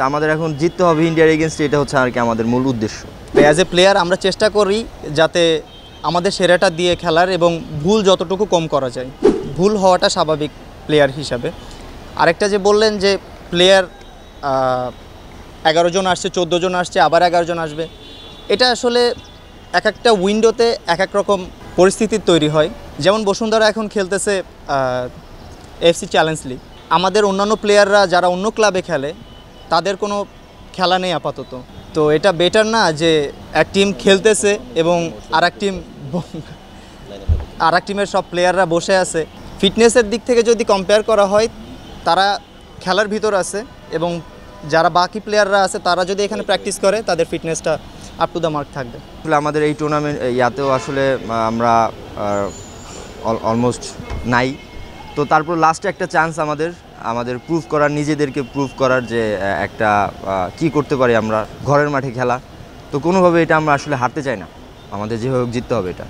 আমাদের এখন জিততে হবে ইন্ডিয়ার এগেনস্টে, এটা হচ্ছে আর কি আমাদের মূল উদ্দেশ্য। অ্যাজ এ প্লেয়ার আমরা চেষ্টা করি যাতে আমাদের সেরাটা দিয়ে খেলার এবং ভুল যতটুকু কম করা যায়। ভুল হওয়াটা স্বাভাবিক প্লেয়ার হিসাবে। আরেকটা যে বললেন যে প্লেয়ার 11 জন আসছে, 14 জন আসছে, আবার 11 জন আসবে, এটা আসলে এক একটা উইন্ডোতে এক এক রকম পরিস্থিতির তৈরি হয়। যেমন বসুন্ধরা এখন খেলতেছে এফসি চ্যালেঞ্জ লিগ। আমাদের অন্যান্য প্লেয়াররা যারা অন্য ক্লাবে খেলে তাদের কোনো খেলা নেই আপাতত। তো এটা বেটার না যে এক টিম খেলতেছে এবং আর এক টিমের সব প্লেয়াররা বসে আছে। ফিটনেসের দিক থেকে যদি কম্পেয়ার করা হয়, তারা খেলার ভিতর আছে এবং যারা বাকি প্লেয়াররা আছে তারা যদি এখানে প্র্যাকটিস করে তাদের ফিটনেসটা আপ টু দ্য মার্ক থাকবে। আসলে আমাদের এই টুর্নামেন্ট ইয়াতেও আসলে আমরা অলমোস্ট নাই। তো তারপর লাস্টে একটা চান্স আমাদের প্রুভ করার, নিজেদেরকে প্রুভ করার যে একটা কি করতে পারি আমরা ঘরের মাঠে খেলা। তো কোনোভাবে এটা আমরা আসলে হারতে চাই না, আমাদের যেভাবে জিততে হবে এটা।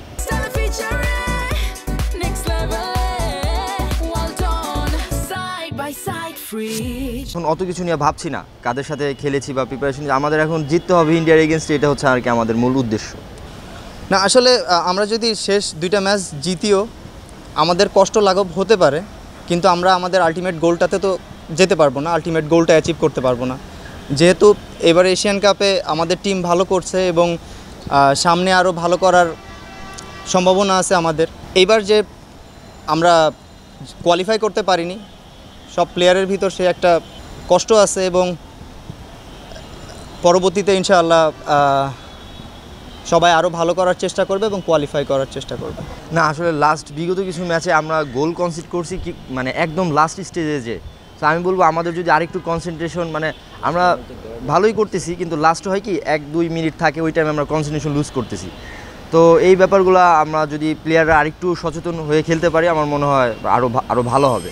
এখন অত কিছু নিয়ে ভাবছি না কাদের সাথে খেলেছি বা প্রিপারেশন, আমাদের এখন জিততে হবে ইন্ডিয়ার এগেনস্টে, এটা হচ্ছে আর কি আমাদের মূল উদ্দেশ্য। না আসলে আমরা যদি শেষ 2টা ম্যাচ জিতিও আমাদের কষ্ট লাঘব হতে পারে, কিন্তু আমরা আমাদের আলটিমেট গোলটাতে তো যেতে পারবো না, আলটিমেট গোলটা অ্যাচিভ করতে পারবো না। যেহেতু এবার এশিয়ান কাপে আমাদের টিম ভালো করছে এবং সামনে আরও ভালো করার সম্ভাবনা আছে আমাদের। এইবার যে আমরা কোয়ালিফাই করতে পারিনি, সব প্লেয়ারের ভিতর সে একটা কষ্ট আছে এবং পরবর্তীতে ইনশাআল্লাহ সবাই আরও ভালো করার চেষ্টা করবে এবং কোয়ালিফাই করার চেষ্টা করবে। না আসলে বিগত কিছু ম্যাচে আমরা গোল কনসিড করছি কি মানে একদম লাস্ট স্টেজে যে। তো আমি বলবো আমাদের যদি আরেকটু কনসেন্ট্রেশন, মানে আমরা ভালোই করতেছি কিন্তু লাস্ট হয় কি 1-2 মিনিট থাকে, ওই টাইমে আমরা কনসেন্ট্রেশন লুজ করতেছি। তো এই ব্যাপারগুলো আমরা যদি প্লেয়াররা আরেকটু সচেতন হয়ে খেলতে পারি আমার মনে হয় আরও ভালো হবে।